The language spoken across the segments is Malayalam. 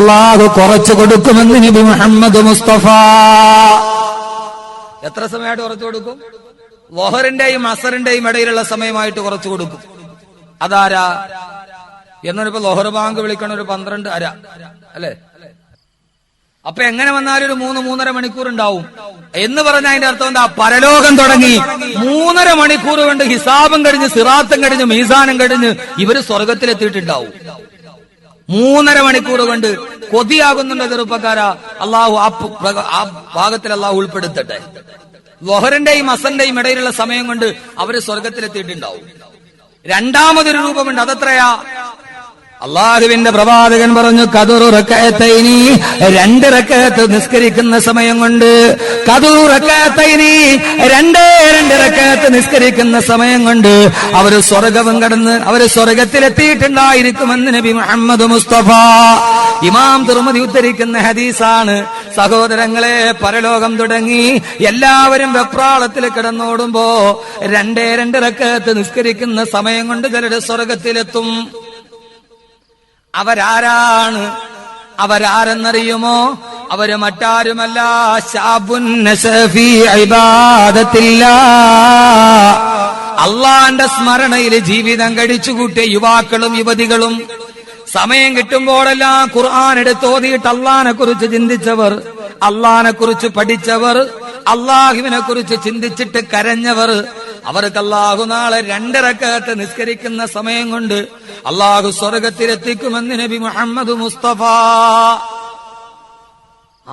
അള്ളാഹു കുറച്ചു കൊടുക്കുമെന്ന് നബി മുഹമ്മദ് മുസ്തഫ. എത്ര സമയമായിട്ട് കുറച്ചു കൊടുക്കും? ളുഹറിന്റെയും അസറിന്റെയും ഇടയിലുള്ള സമയമായിട്ട് കുറച്ചു കൊടുക്കും. അതാരാ എന്നൊരിപ്പോ ളുഹർ ബാങ്ക് വിളിക്കണ ഒരു 12 അര അല്ലെ? അപ്പൊ എങ്ങനെ വന്നാലും ഒരു 3-3.5 മണിക്കൂർ ഉണ്ടാവും എന്ന് പറഞ്ഞ അതിന്റെ അർത്ഥം എന്താ? പരലോകം തുടങ്ങി 3.5 മണിക്കൂർ കൊണ്ട് ഹിസാബും കഴിഞ്ഞ് സിറാത്തും കഴിഞ്ഞ് മീസാനും കഴിഞ്ഞ് ഇവര് സ്വർഗത്തിലെത്തിയിട്ടുണ്ടാവും. 3.5 മണിക്കൂർ കൊണ്ട് കൊതിയാകുന്നുണ്ട് ചെറുപ്പക്കാരാ. അള്ളാഹു ആ ഭാഗത്തിൽ അള്ളാഹു ഉൾപ്പെടുത്തട്ടെ. ളുഹറിന്റെയും അസറിന്റെയും ഇടയിലുള്ള സമയം കൊണ്ട് അവര് സ്വർഗത്തിലെത്തിയിട്ടുണ്ടാവും. രണ്ടാമതൊരു രൂപമുണ്ട്. അതെത്രയാ? അള്ളാഹുവിന്റെ പ്രവാചകൻ പറഞ്ഞു, ഖദറു റകഅത്തൈനി, 2 റകഅത്ത് നിസ്കരിക്കുന്ന സമയം കൊണ്ട്. ഖദറു റകഅത്തൈനി, 2 റകഅത്ത് നിസ്കരിക്കുന്ന സമയം കൊണ്ട് അവര് സ്വർഗവും കടന്ന് അവര് സ്വർഗത്തിലെത്തിയിട്ടുണ്ടായിരിക്കുമെന്ന് നബി മുഹമ്മദ് മുസ്തഫ. ഇമാം തിർമിദി ഉദ്ധരിക്കുന്ന ഹദീസാണ്. സഹോദരങ്ങളെ, പരലോകം തുടങ്ങി എല്ലാവരും വെപ്രാളത്തിൽ കിടന്നോടുമ്പോ 2 റകഅത്ത് നിസ്കരിക്കുന്ന സമയം കൊണ്ട് ചിലര് സ്വർഗത്തിലെത്തും. അവരാരാണ്? അവരാരെന്നറിയുമോ? അവര് മറ്റാരുമല്ല, ശാബുൻ നസഫി ഇബാദത്തില്ലാ, അള്ളാന്റെ സ്മരണയിൽ ജീവിതം കഴിച്ചുകൂട്ടിയ യുവാക്കളും യുവതികളും. സമയം കിട്ടുമ്പോഴെല്ലാം ഖുർആൻ എടുത്ത് ഓതിയിട്ട് അള്ളാനെ കുറിച്ച് ചിന്തിച്ചവർ, അള്ളാനെ കുറിച്ച് പഠിച്ചവർ, അള്ളാഹുവിനെ കുറിച്ച് ചിന്തിച്ചിട്ട് കരഞ്ഞവർ. അവർക്ക് അള്ളാഹു നാളെ 2 റകഅത്ത് നിസ്കരിക്കുന്ന സമയം കൊണ്ട് അള്ളാഹു സ്വർഗത്തിലെത്തിക്കുമെന്ന് നബി മുഹമ്മദ് മുസ്തഫ.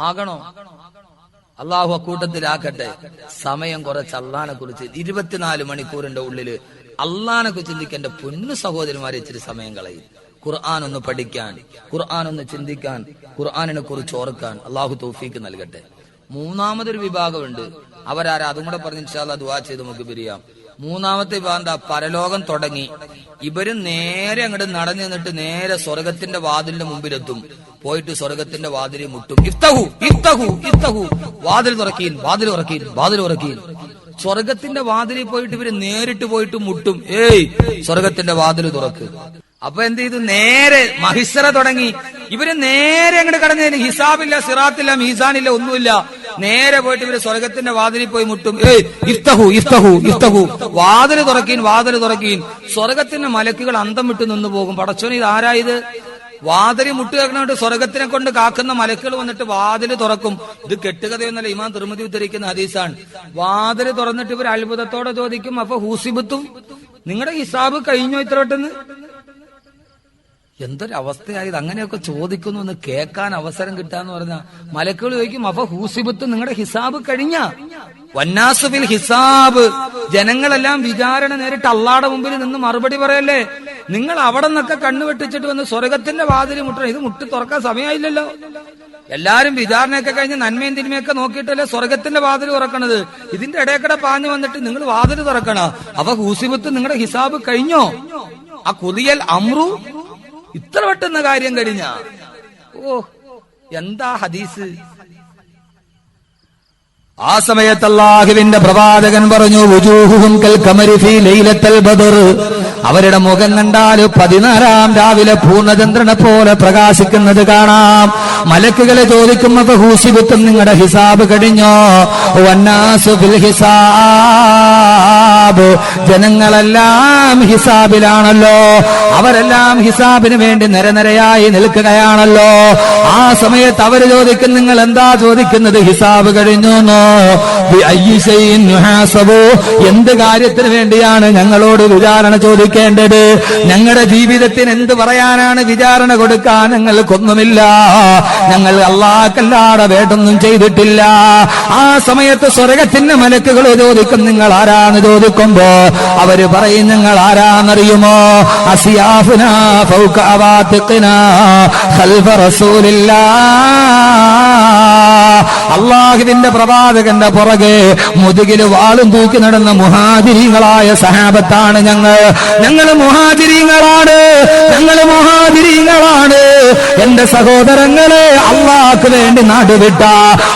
ആകണോ? അള്ളാഹു അക്കൂട്ടത്തിലാക്കട്ടെ. സമയം കുറച്ച് അള്ളാനെ കുറിച്ച് 24 മണിക്കൂറിന്റെ ഉള്ളില് അള്ളാനെ കുറിച്ച് ചിന്തിക്കേണ്ട പൊന്നു സഹോദരന്മാരെ ഇച്ചിരി സമയം കളയും. ഖുർആൻ ഒന്ന് പഠിക്കാൻ, ഖുർആൻ ഒന്ന് ചിന്തിക്കാൻ, ഖുർആനിനെ കുറിച്ച് ഓർക്കാൻ അള്ളാഹു തൗഫീക്ക് നൽകട്ടെ. മൂന്നാമതൊരു വിഭാഗമുണ്ട്. അവരാരാ? അതും കൂടെ പറഞ്ഞ് ഇൻഷാ അല്ലാഹ് ദുആ ചെയ്ത് നമുക്ക് പിരിയാം. മൂന്നാമത്തെ വിഭാഗം എന്താ? പരലോകം തുടങ്ങി ഇവര് നേരെ അങ്ങോട്ട് നടന്നു നിന്നിട്ട് നേരെ സ്വർഗത്തിന്റെ വാതിലിന്റെ മുമ്പിലെത്തും. പോയിട്ട് സ്വർഗത്തിന്റെ വാതിലിൽ മുട്ടും. ഇഫ്തഹു ഇഫ്തഹു ഇഫ്തഹു, വാതിൽ തുറക്കീൻ, വാതിൽ തുറക്കീൻ, വാതിൽ തുറക്കീൻ. സ്വർഗത്തിന്റെ വാതിലിൽ പോയിട്ട് ഇവര് നേരിട്ട് പോയിട്ട് മുട്ടും. ഏയ്, സ്വർഗത്തിന്റെ വാതിൽ തുറക്ക്. അപ്പൊ എന്ത് ചെയ്തു? നേരെ മഹിസ്സറ തുടങ്ങി. ഇവര് നേരെ അങ്ങോട്ട് കടന്നതിന് ഹിസാബില്ല, സിറാത്തില്ല, മീസാനില്ല, ഒന്നുമില്ല. നേരെ പോയിട്ട് ഇവര് സ്വർഗത്തിന്റെ വാതിലിൽ പോയി മുട്ടും. ഏയ്, ഇഫ്തഹു ഇഫ്തഹു ഇഫ്തഹു, വാതിൽ തുറക്കീൻ, വാതിൽ തുറക്കീൻ. സ്വർഗത്തിന്റെ മലക്കുകൾ അന്തം വിട്ടു നിന്ന് പോകും. പടച്ചോനെ, ഇത് ആരായത്? വാതിൽ മുട്ട് കേൾക്കണോട്ട് സ്വർഗത്തിനെ കൊണ്ട് കാക്കുന്ന മലക്കുകൾ വന്നിട്ട് വാതിൽ തുറക്കും. ഇത് കെട്ടുകഥയൊന്നല്ല, ഇമാം തിർമിദി ഉദ്ധരിക്കുന്ന ഹദീസാണ്. വാതിൽ തുറന്നിട്ട് ഇവർ അത്ഭുതത്തോടെ ചോദിക്കും, അപ്പൊ ഹൂസിബത്തും, നിങ്ങളുടെ ഹിസാബ് കഴിഞ്ഞോ ഇത്ര പെട്ടെന്ന്? എന്തൊരവസ്ഥയായത്! അങ്ങനെയൊക്കെ ചോദിക്കുന്നു എന്ന് കേൾക്കാൻ അവസരം കിട്ടാന്ന് പറഞ്ഞ മലക്കുകൾ ചോദിക്കും, അപ്പൊ ഹൂസിബത്ത്, നിങ്ങളുടെ ഹിസാബ് കഴിഞ്ഞ? വന്നാസു ബിൽ ഹിസാബ്, ജനങ്ങളെല്ലാം വിചാരണ നേരിട്ട് അള്ളാടെ മുമ്പിൽ നിന്ന് മറുപടി പറയല്ലേ. നിങ്ങൾ അവിടെ നിന്നൊക്കെ കണ്ണുവെട്ടിച്ചിട്ട് വന്ന് സ്വർഗത്തിന്റെ വാതിൽ മുട്ടണം. ഇത് മുട്ടി തുറക്കാൻ സമയമായില്ലല്ലോ. എല്ലാരും വിചാരണയൊക്കെ കഴിഞ്ഞ് നന്മയും തിന്മയൊക്കെ നോക്കിയിട്ടല്ലേ സ്വർഗത്തിന്റെ വാതിൽ തുറക്കണത്. ഇതിന്റെ ഇടയ്ക്കടെ പാഞ്ഞു വന്നിട്ട് നിങ്ങൾ വാതിൽ തുറക്കണ. അപ്പൊ ഹൂസിബത്ത്, നിങ്ങളുടെ ഹിസാബ് കഴിഞ്ഞോ? ആ കുതിയൽ അമ്രു, ഇത്ര പെട്ടെന്ന് കാര്യം കഴിഞ്ഞ? ഓ, എന്താ ഹദീസ്! ആ സമയത്ത് അല്ലാഹുവിന്റെ പ്രവാചകൻ പറഞ്ഞു, വുജൂഹുഹും കൽ ഖമരി ഫീ ലൈലത്തുൽ ബദർ, അവരുടെ മുഖം കണ്ടാൽ 14-ാം രാവിലെ പൂർണ്ണചന്ദ്രനെ പോലെ പ്രകാശിക്കുന്നത് കാണാം. മലക്കുകളെ ചോദിക്കും, അപ്പൊ ഹൂസിബത്തും, നിങ്ങളുടെ ഹിസാബ് കഴിഞ്ഞോ? വന്നാസു ബിൽ ഹിസാബ്, ജനങ്ങളെല്ലാം ഹിസാബിലാണല്ലോ, അവരെല്ലാം ഹിസാബിന് വേണ്ടി നിരനിരയായി നിൽക്കുകയാണല്ലോ. ആ സമയത്ത് അവര് ചോദിക്കും, നിങ്ങൾ എന്താ ചോദിക്കുന്നത്? ഹിസാബ് കഴിഞ്ഞു. എന്ത് കാര്യത്തിന് വേണ്ടിയാണ് ഞങ്ങളോട് വിചാരണ ചോദിക്കേണ്ടത്? ഞങ്ങളുടെ ജീവിതത്തിന് എന്ത് പറയാനാണ് വിചാരണ കൊടുക്കാൻ? ഞങ്ങൾക്കൊന്നുമില്ല, ഞങ്ങൾ അല്ലാഹുക്കല്ലാതെ വേണ്ടൊന്നും ചെയ്തിട്ടില്ല. ആ സമയത്ത് സ്വർഗത്തിന്റെ മലക്കുകൾ ചോദിക്കും, നിങ്ങൾ ആരാന്ന് ചോദിക്കുമ്പോ അവര് പറയും, ഞങ്ങൾ ആരാന്നറിയുമോ? അസിയാഫുനാ ഫൗക. 'ഔക അവാതിഖിനാ ഖൽഫ റസൂലില്ലാഹ്. അള്ളാഹുവിന്റെ പ്രവാചകന്റെ പുറകെ മുതുകില് വാളും തൂക്കി നടന്ന മുഹാജിരീങ്ങളായ സഹാബത്താണ് ഞങ്ങൾ മുഹാജിരീങ്ങളാണ്. എന്റെ സഹോദരങ്ങളെ, അള്ളാഹ്ക്ക് വേണ്ടി നാട് വിട്ട,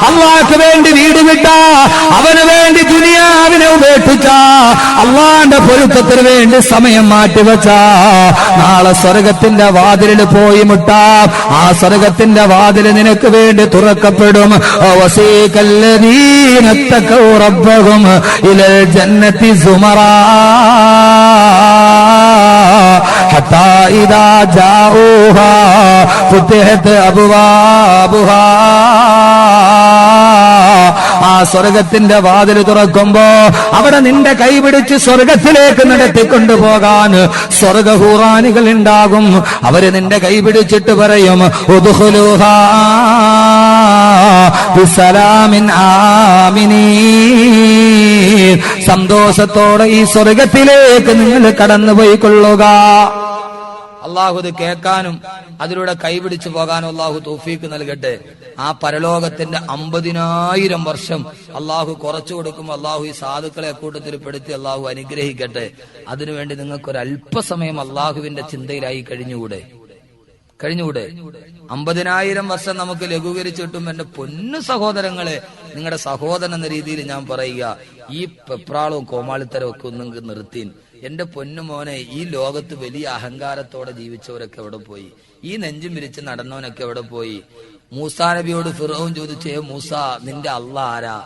അള്ളാഹ്ക്ക് വേണ്ടി വീട് വിട്ട, അവന് വേണ്ടി ദുനിയാവിനെ ഉപേക്ഷിച്ച, അള്ളാന്റെ പൊരുത്തത്തിന് വേണ്ടി സമയം മാറ്റിവെച്ച, നാളെ സ്വർഗത്തിന്റെ വാതിലിൽ പോയി മുട്ടാം. ആ സ്വർഗത്തിന്റെ വാതിൽ നിനക്ക് വേണ്ടി തുറക്കപ്പെടും. വസീകല്ലദീന തഖൗ റബ്ബഹും ഇലൽ ജന്നതി സുമറാ ഹത്താ ഇദാ ജാഊഹാ ഫുതിഹത് അബ്വാബുഹാ. ആ സ്വർഗത്തിന്റെ വാതിൽ തുറക്കുമ്പോ അവിടെ നിന്റെ കൈപിടിച്ച് സ്വർഗത്തിലേക്ക് നടത്തിക്കൊണ്ടുപോകാൻ സ്വർഗഹൂറാനികൾ ഉണ്ടാകും. അവര് നിന്റെ കൈപിടിച്ചിട്ട് പറയും, ഉദ്ഖുലൂഹാ ബിസലാമിൻ ആമിനീൻ. സന്തോഷത്തോടെ ഈ സ്വർഗത്തിലേക്ക് നിങ്ങൾ കടന്നുപോയിക്കൊള്ളുക. അള്ളാഹു ഇത് കേൾക്കാനും അതിലൂടെ കൈപിടിച്ചു പോകാനും അള്ളാഹു തൗഫീക്ക് നൽകട്ടെ. ആ പരലോകത്തിന്റെ 50,000 വർഷം അള്ളാഹു കുറച്ചു കൊടുക്കുമ്പോൾ അള്ളാഹു ഈ സാധുക്കളെ കൂട്ടത്തിൽ പെടുത്തി അള്ളാഹു അനുഗ്രഹിക്കട്ടെ. അതിനുവേണ്ടി നിങ്ങൾക്കൊരല്പസമയം അള്ളാഹുവിന്റെ ചിന്തയിലായി കഴിഞ്ഞുകൂടെ? 50,000 വർഷം നമുക്ക് ലഘൂകരിച്ചു കിട്ടും. എന്റെ പൊന്നു സഹോദരങ്ങളെ, നിങ്ങളുടെ സഹോദരൻ എന്ന രീതിയിൽ ഞാൻ പറയുക, ഈ പെപ്രാളവും കോമാളിത്തരവും ഒക്കെ ഒന്നും നിർത്തീൻ. എന്റെ പൊന്നുമോനെ, ഈ ലോകത്ത് വലിയ അഹങ്കാരത്തോടെ ജീവിച്ചവരൊക്കെ എവിടെ പോയി? ഈ നെഞ്ചും വിരിച്ച് നടന്നവനൊക്കെ എവിടെ പോയി? മൂസാ നബിയോട് ഫിർഔൻ ചോദിച്ചേ, മൂസ നിന്റെ അള്ളാ ആരാ?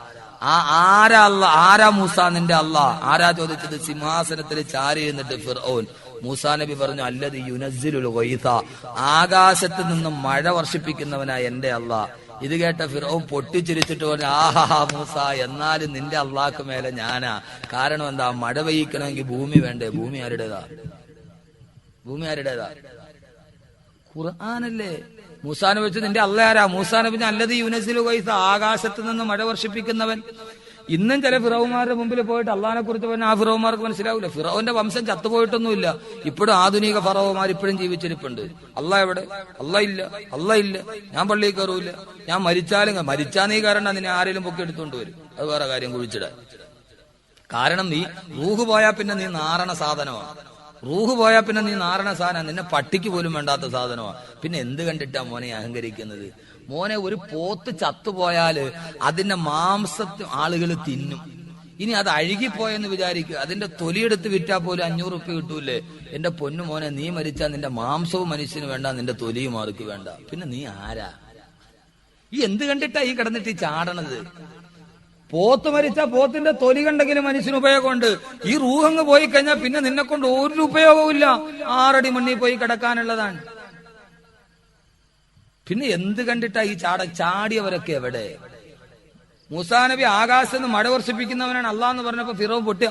ആരാ മൂസ നിന്റെ അള്ളാ ആരാ ചോദിച്ചത്? സിംഹാസനത്തിൽ ചാരി എന്നിട്ട് ഫിർഔൻ. മൂസാ നബി പറഞ്ഞു, അല്ലദീ യുനസ്സിലുൽ ഗൈസ, ആകാശത്ത് നിന്നും മഴ വർഷിപ്പിക്കുന്നവനായ എന്റെ അള്ളാ. ഇത് കേട്ട ഫിർഔൻ പൊട്ടിച്ചിരിച്ചിട്ട് പറഞ്ഞു, ആഹാ മൂസ, എന്നാലും നിന്റെ അള്ളാഹ്ക്ക് മേലെ ഞാനാ. കാരണം എന്താ? മഴ പെയ്യിക്കണമെങ്കിൽ ഭൂമി വേണ്ടേ? ഭൂമി ആരുടേതാ? ഖുർആനല്ലേ? മൂസാ നബി വെച്ച് നിന്റെ അള്ളാഹ് ആരാ? മൂസാ നബി അല്ലദീ യുനസ്സിലുൽ ഗൈസ, ആകാശത്ത് നിന്ന് മഴ വർഷിപ്പിക്കുന്നവൻ. ഇന്നും ചില ഫിറൗമാരുടെ മുമ്പിൽ പോയിട്ട് അള്ളാഹിനെ കുറിച്ച് പറഞ്ഞാൽ ആ ഫിറൗമാർക്ക് മനസ്സിലാവില്ല. ഫിറൗന്റെ വംശം ചത്തുപോയിട്ടൊന്നുമില്ല. ഇപ്പോഴും ആധുനിക ഫറവമാർ ഇപ്പോഴും ജീവിച്ചിരിപ്പുണ്ട്. അള്ളാഹ് എവിടെ? അള്ളാഹ് ഇല്ല. ഞാൻ പള്ളിയിൽ കയറൂല. ഞാൻ മരിച്ചാ നീ കാരണം നിന്നെ ആരെങ്കിലും പൊക്കി എടുത്തുകൊണ്ട് വരും. അത് വേറെ കാര്യം, കുഴിച്ചിടാൻ. കാരണം നീ റൂഹ് പോയാൽ പിന്നെ നീ നാരണ സാധനമാണ്. നിന്നെ പട്ടിക്ക് പോലും വേണ്ടാത്ത സാധനമാണ്. പിന്നെ എന്ത് കണ്ടിട്ടാ മോനെ അഹങ്കരിക്കുന്നത്? മോനെ, ഒരു പോത്ത് ചത്തുപോയാല് അതിന്റെ മാംസത്തെ ആളുകൾ തിന്നും. ഇനി അത് അഴുകിപ്പോയെന്ന് വിചാരിക്കുക, അതിന്റെ തൊലിയെടുത്ത് വിറ്റാ പോലും 500 റുപ്യ കിട്ടൂലേ? എന്റെ പൊന്നു മോനെ, നീ മരിച്ചാൽ നിന്റെ മാംസവും മനുഷ്യന് വേണ്ട, നിന്റെ തൊലിയും ആർക്ക് വേണ്ട. പിന്നെ നീ ആരാ? ഈ എന്ത് കണ്ടിട്ടാ ഈ കിടന്നിട്ട് ഈ ചാടണത്? പോത്ത് മരിച്ചാ പോത്തിന്റെ തൊലി കണ്ടെങ്കിലും മനുഷ്യന് ഉപയോഗമുണ്ട്. ഈ റൂഹങ്ങ് പോയി കഴിഞ്ഞാൽ പിന്നെ നിന്നെ കൊണ്ട് ഒരു ഉപയോഗവും ഇല്ല. 6 അടി മണ്ണിൽ പോയി കിടക്കാനുള്ളതാണ്. പിന്നെ എന്ത് കണ്ടിട്ടാ ഈ ചാടിയവരൊക്കെ എവിടെ? മൂസാ നബി ആകാശത്ത് നിന്ന് മഴ വർഷിപ്പിക്കുന്നവനാണ് അള്ളാഹ് എന്ന് പറഞ്ഞപ്പോ ഫിറൗൻ പൊട്ടി.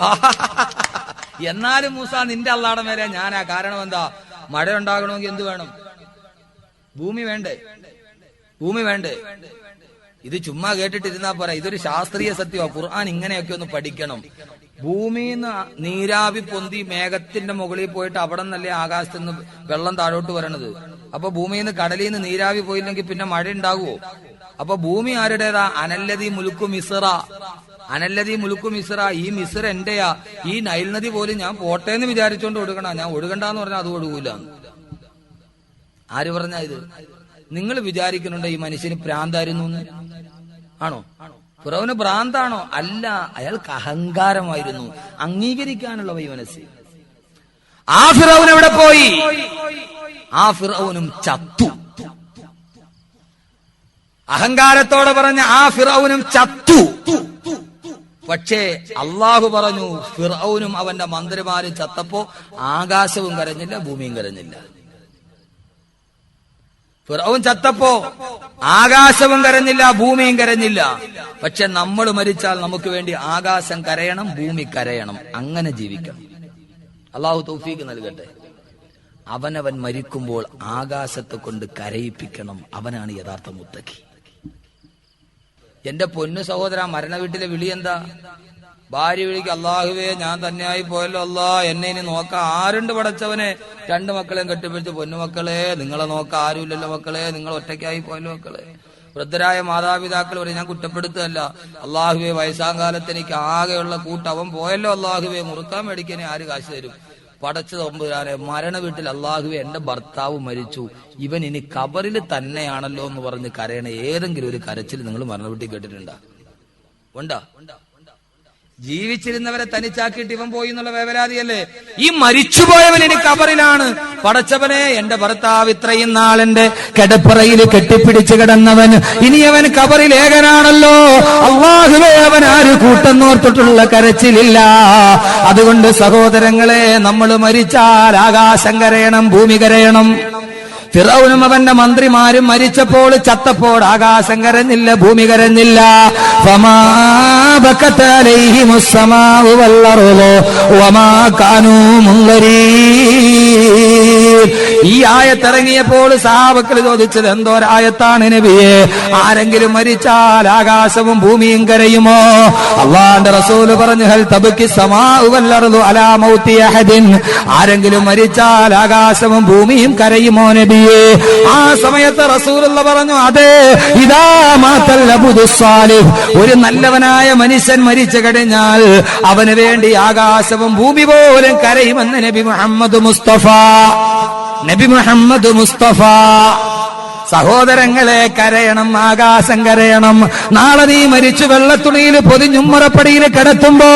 എന്നാലും മൂസ നിന്റെ അള്ളാടെ മേലെ ഞാനാ. കാരണം എന്താ? മഴ ഉണ്ടാകണമെങ്കിൽ എന്ത് വേണം? ഭൂമി വേണ്ടേ? ഇത് ചുമ്മാ കേട്ടിട്ടിരുന്നാ പോരാ, ഇതൊരു ശാസ്ത്രീയ സത്യമാണ്. ഖുർആൻ ഇങ്ങനെയൊക്കെ ഒന്ന് പഠിക്കണം. ഭൂമിന്ന് നീരാവി പൊന്തി മേഘത്തിന്റെ മുകളിൽ പോയിട്ട് അവിടെ നിന്നല്ലേ ആകാശത്ത് നിന്ന് വെള്ളം താഴോട്ട് വരണത്. അപ്പൊ ഭൂമിയിൽ നിന്ന് കടലിൽ നിന്ന് നീരാവി പോയില്ലെങ്കിൽ പിന്നെ മഴ ഉണ്ടാകുമോ? അപ്പൊ ഭൂമി ആരുടേതാ? അനല്ലദീ മുൽക്കു മിസ്ര. ഈ മിസ്ര എന്റെയാ. ഈ നൈൽ നദി പോലും ഞാൻ പോട്ടെ എന്ന് വിചാരിച്ചോണ്ട് ഒഴുകണ. ഞാൻ ഒഴുകണ്ടെന്ന് പറഞ്ഞാൽ അത് ഒഴുകൂല. ആര് പറഞ്ഞ ഇത്? നിങ്ങൾ വിചാരിക്കുന്നുണ്ടോ ഈ മനുഷ്യന് ഭ്രാന്തായിരുന്നു? ആണോ? ഫിറൗന് ഭ്രാന്താണോ? അല്ല, അയാൾക്ക് അഹങ്കാരമായിരുന്നു. അംഗീകരിക്കാനുള്ള ഈ മനസ്സ്. ആ ഫിറൗൻ എവിടെ പോയി? ആ ഫിറൗനും ചത്തു. അഹങ്കാരത്തോടെ പറഞ്ഞ ആ ഫിറൗനും ചത്തു. പക്ഷേ അള്ളാഹു പറഞ്ഞു, ഫിറൗനും അവന്റെ മന്ത്രിമാരും ചത്തപ്പോ ആകാശവും കരഞ്ഞില്ല, ഭൂമിയും കരഞ്ഞില്ല. ഫിറൗൻ ചത്തപ്പോ ആകാശവും കരഞ്ഞില്ല, ഭൂമിയും കരഞ്ഞില്ല. പക്ഷെ നമ്മൾ മരിച്ചാൽ നമുക്ക് വേണ്ടി ആകാശം കരയണം, ഭൂമി കരയണം. അങ്ങനെ ജീവിക്കണം. അള്ളാഹു തൗഫീഖ് നൽകട്ടെ. അവനവൻ മരിക്കുമ്പോൾ ആകാശത്തെ കൊണ്ട് കരയിപ്പിക്കണം. അവനാണ് യഥാർത്ഥ മുത്തഖി. എന്റെ പൊന്നു സഹോദര, മരണ വീട്ടിലെ വിളി എന്താ? ഭാര്യ വിളിക്ക്, അള്ളാഹുവേ ഞാൻ തന്നെയായി പോയല്ലോ അല്ലാ, എന്നെ ഇനി നോക്കാൻ ആരുണ്ട് പടച്ചവനെ? 2 മക്കളെയും കെട്ടിപ്പിടിച്ച്, പൊന്നുമക്കളെ നിങ്ങളെ നോക്കാൻ ആരുമില്ലല്ലോ മക്കളെ, നിങ്ങൾ ഒറ്റയ്ക്കായി പോയല്ലോ മക്കളെ. വൃദ്ധരായ മാതാപിതാക്കൾ പറയും, ഞാൻ കുറ്റപ്പെടുത്തുകയല്ല, അള്ളാഹുവെ വയസ്സാകാലത്ത് എനിക്ക് ആകെയുള്ള കൂട്ട് അവൻ പോയല്ലോ, അള്ളാഹുവെ മുറുക്കാൻ മേടിക്കാനെ ആര് കാശ് തരും? പടച്ചു തമ്പുരാനെ, മരണ വീട്ടിൽ അള്ളാഹുവെ എന്റെ ഭർത്താവ് മരിച്ചു, ഇവൻ ഇനി കബറിൽ തന്നെയാണല്ലോ എന്ന് പറഞ്ഞ് കരയണ ഏതെങ്കിലും ഒരു കരച്ചിൽ നിങ്ങൾ മരണ വീട്ടിൽ കേട്ടിട്ടുണ്ടോ? ഉണ്ടോ? ജീവിച്ചിരുന്നവരെ തനിച്ചാക്കിയിട്ട് ഇവൻ പോയി എന്നുള്ള വേവലാതിയല്ലേ? ഈ മരിച്ചുപോയവൻ ഇനി കബറിലാണ്. പടച്ചവനെ, എന്റെ ഭർത്താവ് ഇത്രയും നാളെന്റെ കിടപ്പറയിൽ കെട്ടിപ്പിടിച്ചു കിടന്നവൻ ഇനി അവൻ കബറിൽ ഏകനാണല്ലോ, അല്ലാഹുവേ അവൻ ആര് കൂട്ടെന്നോർത്തിട്ടുള്ള കരച്ചിലില്ല. അതുകൊണ്ട് സഹോദരങ്ങളെ, നമ്മൾ മരിച്ചാൽ ആകാശം കരയണം, ഭൂമി കരയണം. ഫിറൗനും അവന്റെ മന്ത്രിമാരും മരിച്ചപ്പോൾ ചത്തപ്പോൾ ആകാശം കരഞ്ഞില്ല, ഭൂമി കരഞ്ഞില്ല. ഫമാ ബകത അലൈഹിമുസ് സമാഉ വൽ അർളു വമാ കാനൂ മുൻദരീൻ. ഈ ആയത്തിറങ്ങിയപ്പോൾ സഹാബക്കൾ ചോദിച്ചത്, എന്തോരായത്താണ് നബിയെ? ആരെങ്കിലും മരിച്ചാൽ ആകാശവും ഭൂമിയും കരയുമോ? അല്ലാഹുവിന്റെ റസൂൽ പറഞ്ഞു, ഹൽ തബ്കി സമാഉ വൽ അർളു അലാ മൗതി അഹദിൻ. ആരെങ്കിലും മരിച്ചാൽ ആകാശവും ഭൂമിയും കരയുമോ നബി? ആ സമയത്ത് റസൂലുള്ള പറഞ്ഞു, അതെ, ഇദാ മാതൽ അബ്ദു സ്വാലിഹ്, ഒരു നല്ലവനായ മനുഷ്യൻ മരിച്ചു കഴിഞ്ഞാൽ അവന് വേണ്ടി ആകാശവും ഭൂമി പോലും കരയുമെന്ന് നബി മുഹമ്മദ് മുസ്തഫ. നബി മുഹമ്മദ് മുസ്തഫ. സഹോദരങ്ങളെ, കരയണം, ആകാശം കരയണം. നാളെ നീ മരിച്ചു വെള്ളത്തുണിയിൽ പൊതിഞ്ഞുമ്മറപ്പടിയിൽ കിടത്തുമ്പോ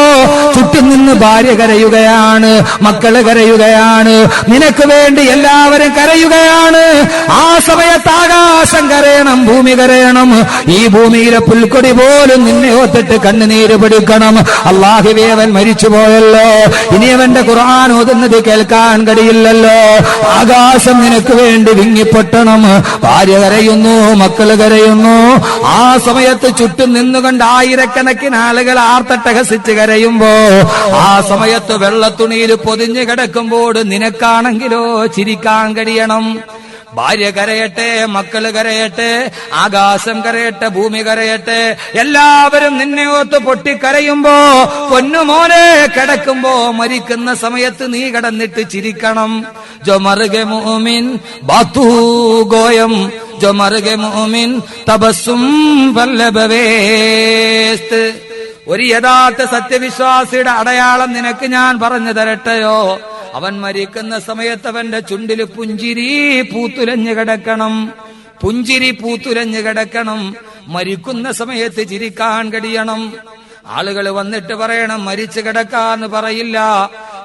ചുറ്റും നിന്ന് ഭാര്യ കരയുകയാണ്, മക്കള് കരയുകയാണ്, നിനക്ക് വേണ്ടി എല്ലാവരും കരയുകയാണ്. ആ സമയത്ത് ആകാശം കരയണം, ഭൂമി കരയണം. ഈ ഭൂമിയിലെ പുൽക്കൊടി പോലും നിന്നെ ഓത്തിട്ട് കണ്ണുനീര് പിടിക്കണം. അല്ലാഹുവേ, അവൻ മരിച്ചുപോയല്ലോ, ഇനി അവന്റെ ഖുർആൻ ഓതുന്നത് കേൾക്കാൻ കഴിയില്ലല്ലോ. ആകാശം നിനക്ക് വേണ്ടി വിങ്ങിപ്പൊട്ടണം. ഭാര്യ കരയുന്നു, മക്കള് കരയുന്നു. ആ സമയത്ത് ചുറ്റും നിന്നുകൊണ്ട് ആയിരക്കണക്കിന് ആളുകൾ ആർത്തട്ടഹസിച്ച് കരയുമ്പോ, ആ സമയത്ത് വെള്ളത്തുണിയിൽ പൊതിഞ്ഞു കിടക്കുമ്പോൾ നിനക്കാണെങ്കിലോ ചിരിക്കാൻ കഴിയണം. ഭാര്യ കരയട്ടെ, മക്കള് കരയട്ടെ, ആകാശം കരയട്ടെ, ഭൂമി കരയട്ടെ, എല്ലാവരും നിന്നെ ഓത്ത് പൊട്ടിക്കരയുമ്പോ, പൊന്നുമോനെ കിടക്കുമ്പോ, മരിക്കുന്ന സമയത്ത് നീ കിടന്നിട്ട് ചിരിക്കണം. ജോ മർഗെ മുഅ്മിൻ ബാതു ഗോയം, ജോ മർഗെ മുഅ്മിൻ തബസ്സും വല്ലബവേസ്ത്. ഒരു യഥാർത്ഥ സത്യവിശ്വാസിയുടെ അടയാളം നിനക്ക് ഞാൻ പറഞ്ഞു തരട്ടെയോ? അവൻ മരിക്കുന്ന സമയത്ത് അവന്റെ ചുണ്ടില് പുഞ്ചിരി പൂത്തുലഞ്ഞു കിടക്കണം, പുഞ്ചിരി പൂത്തുലഞ്ഞു കിടക്കണം. മരിക്കുന്ന സമയത്ത് ചിരിക്കാൻ കഴിയണം. ആളുകൾ വന്നിട്ട് പറയണം, മരിച്ചു കിടക്കാന്ന് പറയില്ല,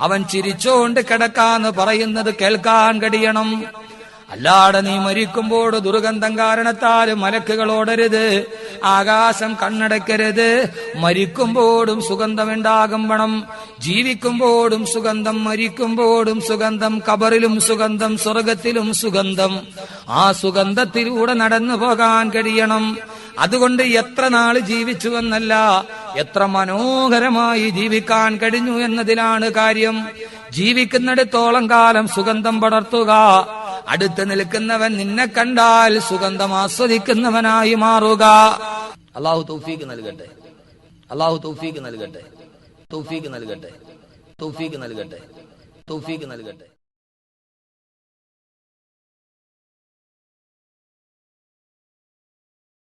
അവൻ ചിരിച്ചോണ്ട് കിടക്കാന്ന് പറയുന്നത് കേൾക്കാൻ കഴിയണം. അല്ലാതെ നീ മരിക്കുമ്പോൾ ദുർഗന്ധം കാരണത്താൽ മലക്കുകൾ ഓടരുത്, ആകാശം കണ്ണടക്കരുത്. മരിക്കുമ്പോഴും സുഗന്ധമുണ്ടാകുമ്പണം. ജീവിക്കുമ്പോഴും സുഗന്ധം, മരിക്കുമ്പോഴും സുഗന്ധം, കബറിലും സുഗന്ധം, സ്വർഗത്തിലും സുഗന്ധം. ആ സുഗന്ധത്തിലൂടെ നടന്നു പോകാൻ കഴിയണം. അതുകൊണ്ട് എത്ര നാള് ജീവിച്ചു എന്നല്ല, എത്ര മനോഹരമായി ജീവിക്കാൻ കഴിഞ്ഞു എന്നതിലാണ് കാര്യം. ജീവിക്കുന്നിടത്തോളം കാലം സുഗന്ധം പടർത്തുക. അടുത്ത് നിൽക്കുന്നവൻ നിന്നെ കണ്ടാൽ സുഗന്ധം ആസ്വദിക്കുന്നവനായി മാറുക. അല്ലാഹു തൗഫീഖ് നൽകട്ടെ, അല്ലാഹു തൗഫീഖ് നൽകട്ടെ, തൗഫീഖ് നൽകട്ടെ, തൗഫീഖ് നൽകട്ടെ, തൗഫീഖ് നൽകട്ടെ.